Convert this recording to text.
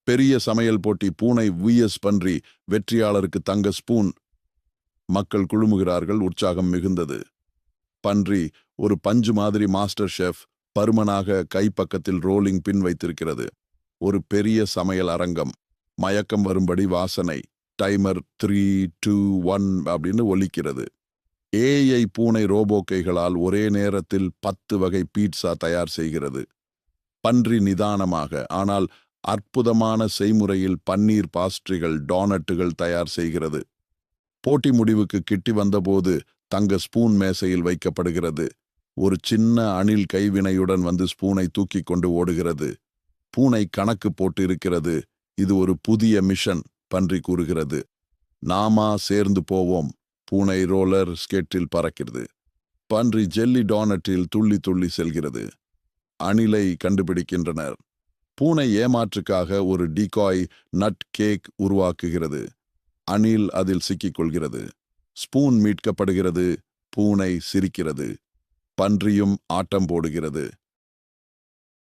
பெரிய சமையல் போட்டி பூனை விஎஸ் பன்றி வெற்றியாளருக்கு தங்க ஸ்பூன். மக்கள் குழுமுகிறார்கள், உற்சாகம் மிகுந்தது. பன்றி ஒரு பஞ்சு மாதிரி மாஸ்டர் ஷெஃப் பருமனாக கைப்பக்கத்தில் ரோலிங் பின் வைத்திருக்கிறது. ஒரு பெரிய சமையல் அரங்கம். மயக்கம் வரும்படி வாசனை. டைமர் 3, 2, 1 அப்படின்னு ஒலிக்கிறது. ஏஐ பூனை ரோபோக்கைகளால் ஒரே நேரத்தில் 10 வகை பீட்சா தயார் செய்கிறது. பன்றி நிதானமாக ஆனால் அற்புதமான செய்முறையில் பன்னீர் பாஸ்ட்ரிகள் டோனட்டுகள் தயார் செய்கிறது. போட்டி முடிவுக்கு கிட்டி வந்தபோது தங்க ஸ்பூன் மேசையில் வைக்கப்படுகிறது. ஒரு சின்ன அணில் கைவினையுடன் வந்து ஸ்பூனை தூக்கி கொண்டு ஓடுகிறது. பூனை கணக்கு போட்டு இருக்கிறது. இது ஒரு புதிய மிஷன், பன்றி கூறுகிறது. நாமா சேர்ந்து போவோம். பூனை ரோலர் ஸ்கேட்டில் பறக்கிறது. பன்றி ஜெல்லி டோனட்டில் துள்ளி துள்ளி செல்கிறது. அணிலை கண்டுபிடிக்கின்றனர். பூனை ஏமாற்றுக்காக ஒரு டிகாய் நட் கேக் உருவாக்குகிறது. அணில் அதில் சிக்கிக்கொள்கிறது. ஸ்பூன் மீட்கப்படுகிறது. பூனை சிரிக்கிறது. பன்றியும் ஆட்டம் போடுகிறது.